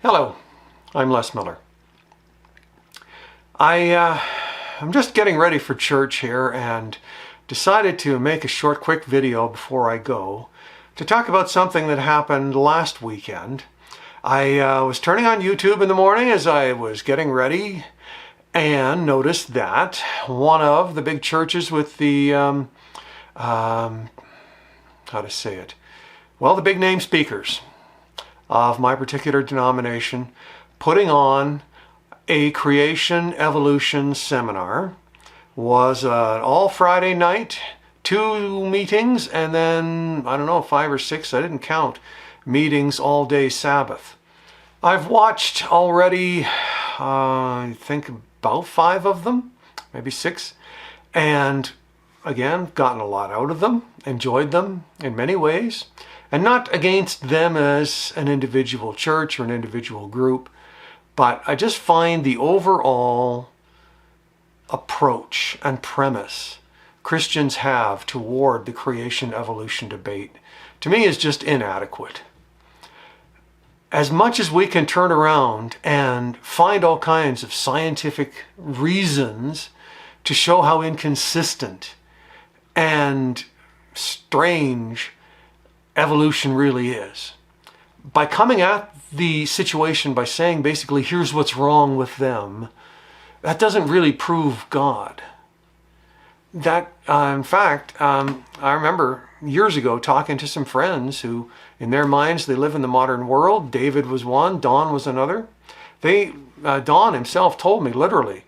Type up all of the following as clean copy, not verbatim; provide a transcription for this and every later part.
Hello, I'm Les Miller. I'm just getting ready for church here and decided to make a short, quick video before I go to talk about something that happened last weekend. I was turning on YouTube in the morning as I was getting ready and noticed that one of the big churches with the, how to say it? Well, the big name speakers of my particular denomination putting on a creation evolution seminar was all Friday night, 2 meetings, and then, I don't know, 5 or 6, I didn't count, meetings all day Sabbath. I've watched already, I think about 5 of them, maybe 6, and again, gotten a lot out of them, enjoyed them in many ways, and not against them as an individual church or an individual group, but I just find the overall approach and premise Christians have toward the creation evolution debate, to me, is just inadequate. As much as we can turn around and find all kinds of scientific reasons to show how inconsistent and strange evolution really is, by coming at the situation by saying basically here's what's wrong with them, that doesn't really prove God. That, in fact, I remember years ago talking to some friends who, in their minds, they live in the modern world. David was one, Don was another. Don himself told me literally,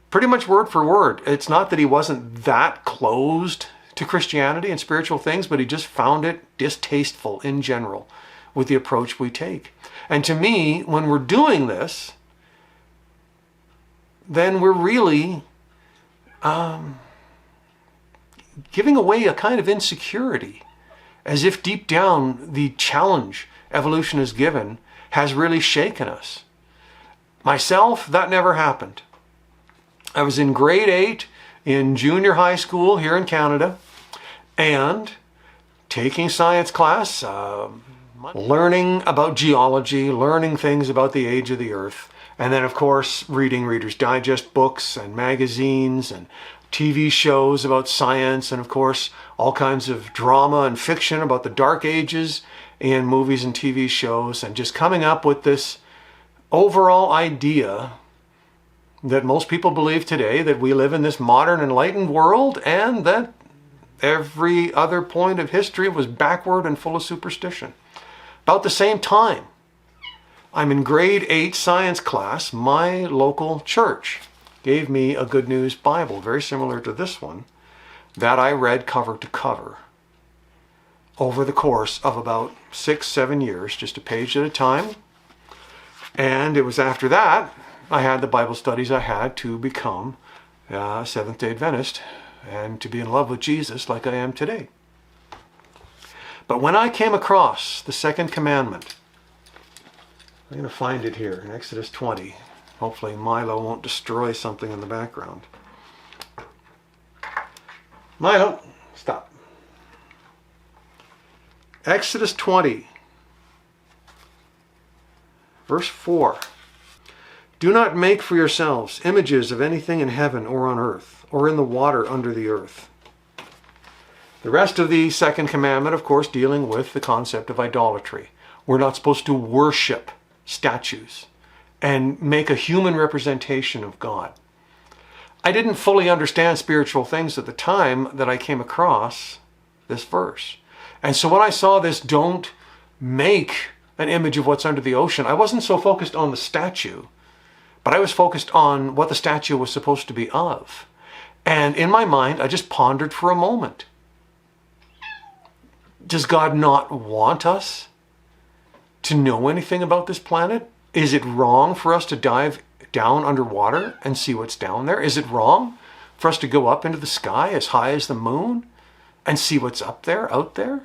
pretty much word for word, it's not that he wasn't that closed to Christianity and spiritual things, but he just found it distasteful in general with the approach we take. And to me, when we're doing this, then we're really giving away a kind of insecurity, as if deep down the challenge evolution has given has really shaken us. Myself, that never happened. I was in grade 8 in junior high school here in Canada and taking science class, learning about geology, learning things about the age of the earth, and then of course reading Reader's Digest books and magazines and TV shows about science, and of course all kinds of drama and fiction about the dark ages in movies and TV shows, and just coming up with this overall idea that most people believe today, that we live in this modern enlightened world and that every other point of history was backward and full of superstition. About the same time, I'm in grade 8 science class. My local church gave me a Good News Bible, very similar to this one, that I read cover to cover over the course of about 6-7 years, just a page at a time. And it was after that I had the Bible studies I had to become a Seventh-day Adventist and to be in love with Jesus like I am today. But when I came across the second commandment, I'm going to find it here in Exodus 20. Hopefully Milo won't destroy something in the background. Milo, stop. Exodus 20, verse 4. Do not make for yourselves images of anything in heaven or on earth or in the water under the earth. The rest of the second commandment, of course, dealing with the concept of idolatry. We're not supposed to worship statues and make a human representation of God. I didn't fully understand spiritual things at the time that I came across this verse. And so when I saw this, don't make an image of what's under the ocean, I wasn't so focused on the statue, but I was focused on what the statue was supposed to be of. And in my mind, I just pondered for a moment. Does God not want us to know anything about this planet? Is it wrong for us to dive down underwater and see what's down there? Is it wrong for us to go up into the sky as high as the moon and see what's up there, out there?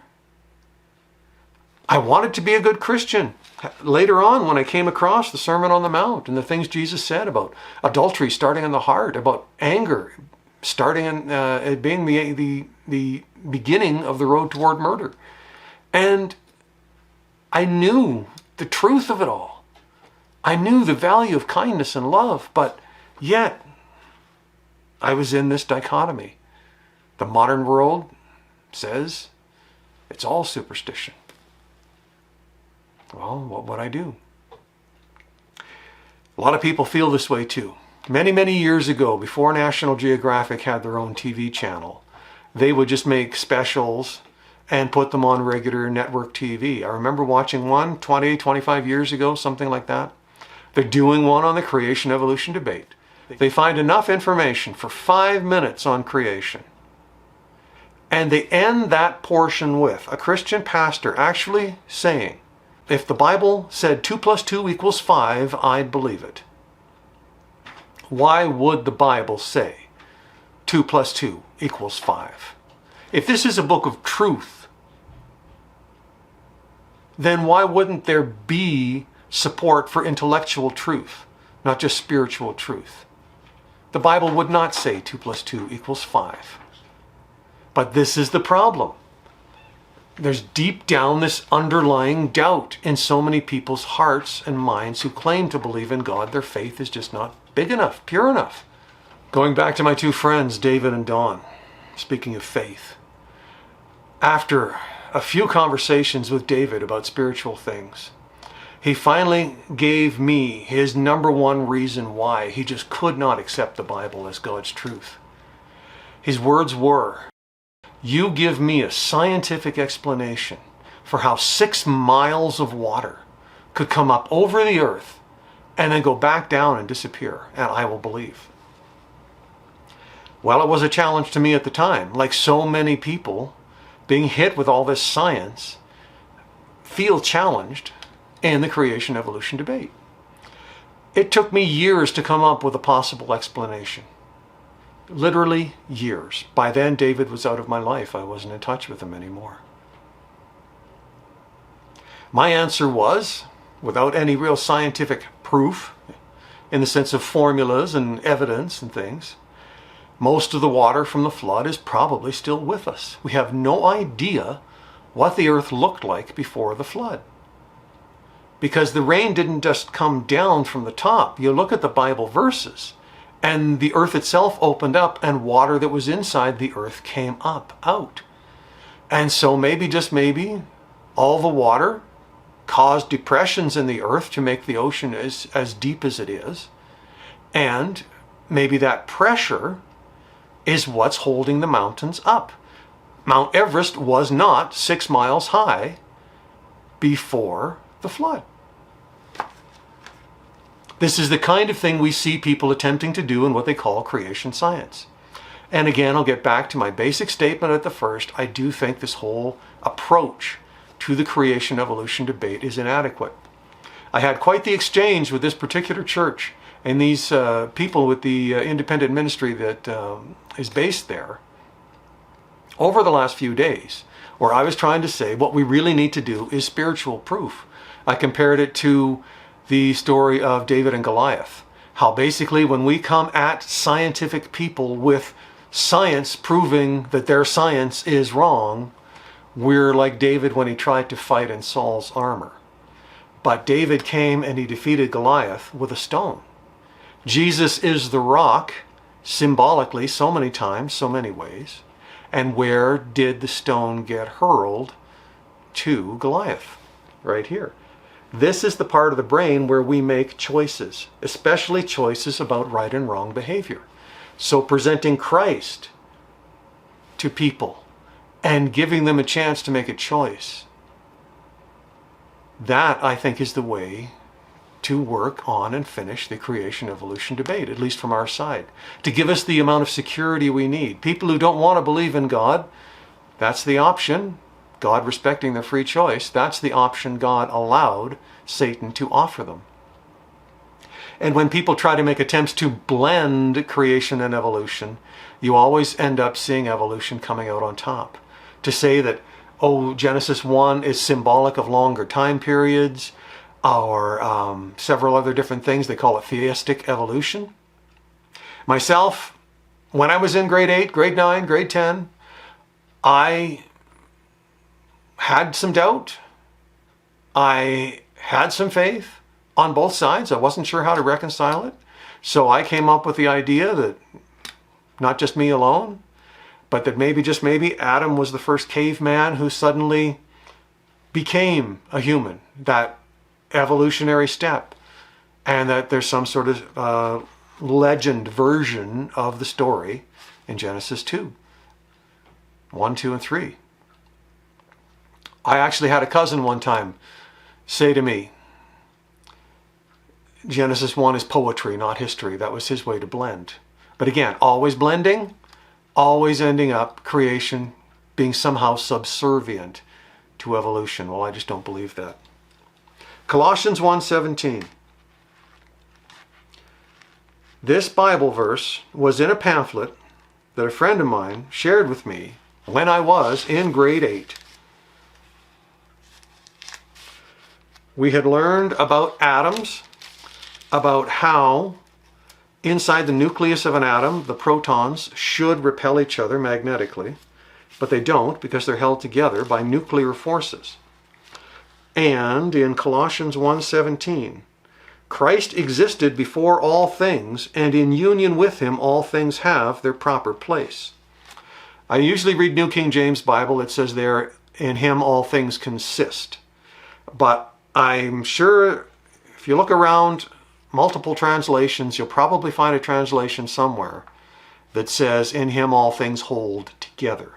I wanted to be a good Christian. Later on, when I came across the Sermon on the Mount and the things Jesus said about adultery starting in the heart, about anger starting in being the beginning of the road toward murder. And I knew the truth of it all. I knew the value of kindness and love, but yet I was in this dichotomy. The modern world says it's all superstition. Well, what would I do? A lot of people feel this way too. Many, many years ago, before National Geographic had their own TV channel, they would just make specials and put them on regular network TV. I remember watching one 20, 25 years ago, something like that. They're doing one on the creation evolution debate. They find enough information for 5 minutes on creation. And they end that portion with a Christian pastor actually saying, if the Bible said 2 plus 2 equals 5, I'd believe it. Why would the Bible say 2 plus 2 equals 5? If this is a book of truth, then why wouldn't there be support for intellectual truth, not just spiritual truth? The Bible would not say 2 plus 2 equals 5. But this is the problem. There's deep down this underlying doubt in so many people's hearts and minds who claim to believe in God. Their faith is just not big enough, pure enough. Going back to my two friends, David and Don, speaking of faith. After a few conversations with David about spiritual things, he finally gave me his number one reason why he just could not accept the Bible as God's truth. His words were, "You give me a scientific explanation for how 6 miles of water could come up over the earth and then go back down and disappear, and I will believe." Well, it was a challenge to me at the time. Like so many people being hit with all this science, feel challenged in the creation evolution debate. It took me years to come up with a possible explanation. Literally years. By then, David was out of my life. I wasn't in touch with him anymore. My answer was, without any real scientific proof, in the sense of formulas and evidence and things, most of the water from the flood is probably still with us. We have no idea what the earth looked like before the flood. Because the rain didn't just come down from the top. You look at the Bible verses, and the earth itself opened up, and water that was inside the earth came up, out. And so maybe, just maybe, all the water caused depressions in the earth to make the ocean as deep as it is. And maybe that pressure is what's holding the mountains up. Mount Everest was not 6 miles high before the flood. This is the kind of thing we see people attempting to do in what they call creation science. And again, I'll get back to my basic statement at the first. I do think this whole approach to the creation evolution debate is inadequate. I had quite the exchange with this particular church and these people with the independent ministry that is based there over the last few days, where I was trying to say what we really need to do is spiritual proof. I compared it to the story of David and Goliath. How basically when we come at scientific people with science proving that their science is wrong, we're like David when he tried to fight in Saul's armor. But David came and he defeated Goliath with a stone. Jesus is the rock, symbolically, so many times, so many ways. And where did the stone get hurled? To Goliath, right here. This is the part of the brain where we make choices, especially choices about right and wrong behavior. So presenting Christ to people and giving them a chance to make a choice, that I think is the way to work on and finish the creation evolution debate, at least from our side, to give us the amount of security we need. People who don't want to believe in God, that's the option. God respecting their free choice, that's the option God allowed Satan to offer them. And when people try to make attempts to blend creation and evolution, you always end up seeing evolution coming out on top. To say that, oh, Genesis 1 is symbolic of longer time periods, or several other different things, they call it theistic evolution. Myself, when I was in grade 8, grade 9, grade 10, I had some doubt. I had some faith. on both sides. I wasn't sure how to reconcile it. So I came up with the idea that not just me alone, but that maybe, just maybe, Adam was the first caveman who suddenly became a human, that evolutionary step, and that there's some sort of legend version of the story in Genesis 2, 1, 2, and 3. I actually had a cousin one time say to me, Genesis 1 is poetry, not history. That was his way to blend. But again, always blending, always ending up creation being somehow subservient to evolution. Well, I just don't believe that. Colossians 1:17. This Bible verse was in a pamphlet that a friend of mine shared with me when I was in grade 8. We had learned about atoms, about how inside the nucleus of an atom, the protons should repel each other magnetically, but they don't because they're held together by nuclear forces. And in Colossians 1:17, Christ existed before all things, and in union with him all things have their proper place. I usually read New King James Bible. It says there, in him all things consist. But I'm sure if you look around multiple translations, you'll probably find a translation somewhere that says, in him all things hold together.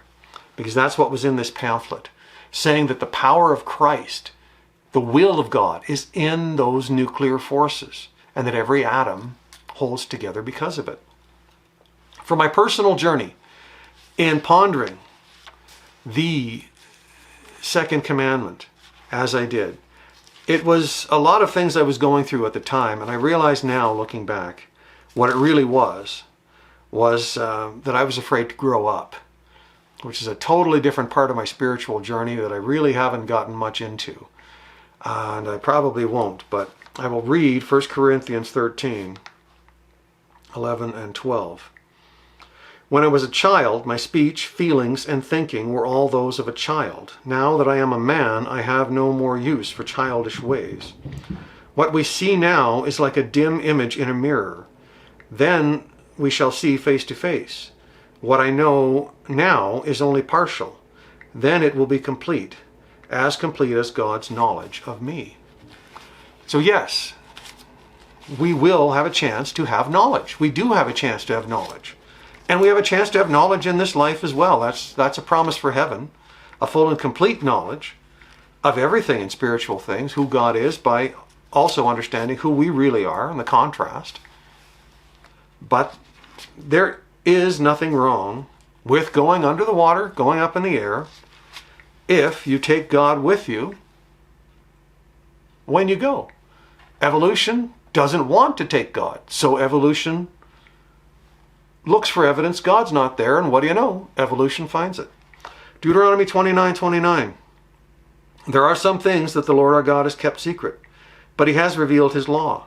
Because that's what was in this pamphlet, saying that the power of Christ, the will of God, is in those nuclear forces, and that every atom holds together because of it. For my personal journey in pondering the second commandment, as I did, it was a lot of things I was going through at the time, and I realize now, looking back, what it really was that I was afraid to grow up, which is a totally different part of my spiritual journey that I really haven't gotten much into. And I probably won't, but I will read 1 Corinthians 13, 11 and 12. When I was a child, my speech, feelings, and thinking were all those of a child. Now that I am a man, I have no more use for childish ways. What we see now is like a dim image in a mirror. Then we shall see face to face. What I know now is only partial. Then it will be complete as God's knowledge of me. So yes, we will have a chance to have knowledge. We do have a chance to have knowledge. And we have a chance to have knowledge in this life as well. That's a promise for heaven. A full and complete knowledge of everything in spiritual things, who God is, by also understanding who we really are and the contrast. But there is nothing wrong with going under the water, going up in the air, if you take God with you when you go. Evolution doesn't want to take God, so evolution looks for evidence God's not there, and what do you know? Evolution finds it. Deuteronomy 29:29. There are some things that the Lord our God has kept secret, but he has revealed his law,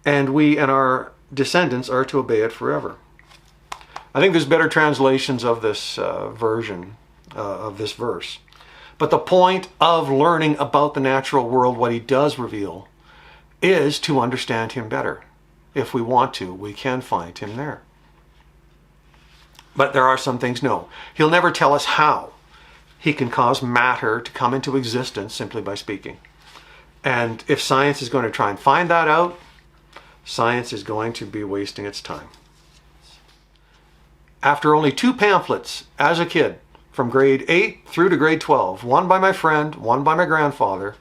and we and our descendants are to obey it forever. I think there's better translations of this version of this verse. But the point of learning about the natural world, what he does reveal, is to understand him better. If we want to, we can find him there. But there are some things, no. He'll never tell us how he can cause matter to come into existence simply by speaking. And if science is going to try and find that out, science is going to be wasting its time. After only 2 pamphlets as a kid, from grade 8 through to grade 12, one by my friend, one by my grandfather,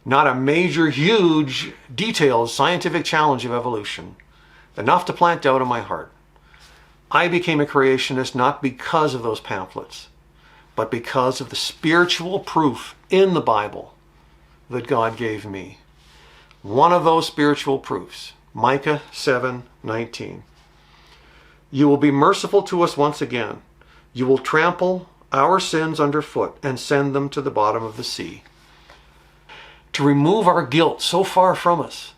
not a major, huge, detailed scientific challenge of evolution, enough to plant doubt in my heart. I became a creationist not because of those pamphlets, but because of the spiritual proof in the Bible that God gave me. One of those spiritual proofs, Micah 7:19. You will be merciful to us once again. You will trample our sins underfoot and send them to the bottom of the sea. To remove our guilt so far from us.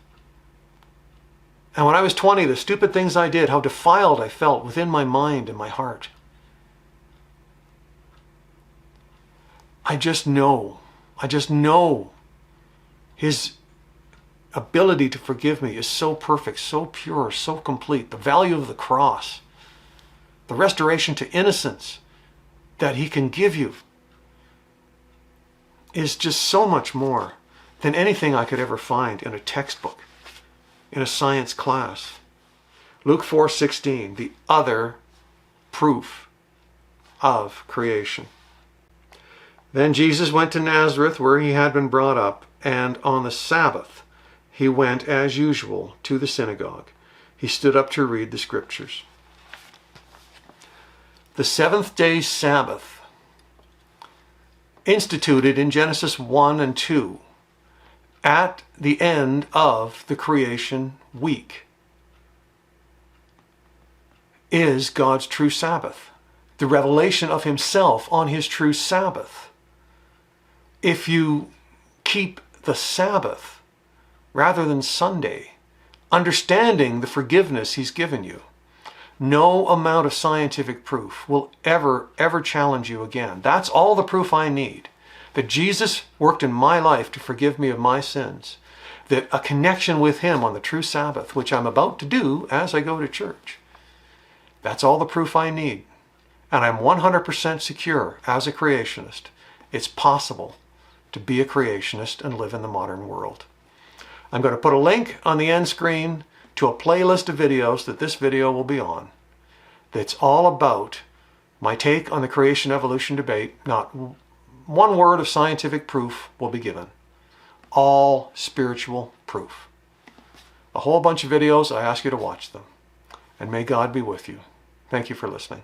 And when I was 20, the stupid things I did, how defiled I felt within my mind and my heart. I just know his ability to forgive me is so perfect, so pure, so complete. The value of the cross, the restoration to innocence that he can give you is just so much more than anything I could ever find in a textbook, in a science class. Luke 4:16, the other proof of creation. Then Jesus went to Nazareth, where he had been brought up, and on the Sabbath he went as usual to the synagogue. He stood up to read the scriptures. The seventh day Sabbath, instituted in Genesis 1 and 2, at the end of the creation week, is God's true Sabbath, the revelation of himself on his true Sabbath. If you keep the Sabbath rather than Sunday, understanding the forgiveness he's given you, no amount of scientific proof will ever challenge you again. That's all the proof I need. That Jesus worked in my life to forgive me of my sins. That a connection with him on the true Sabbath, which I'm about to do as I go to church. That's all the proof I need. And I'm 100% secure as a creationist. It's possible to be a creationist and live in the modern world. I'm going to put a link on the end screen to a playlist of videos that this video will be on. That's all about my take on the creation-evolution debate. Not one word of scientific proof will be given. All spiritual proof. A whole bunch of videos. I ask you to watch them. And may God be with you. Thank you for listening.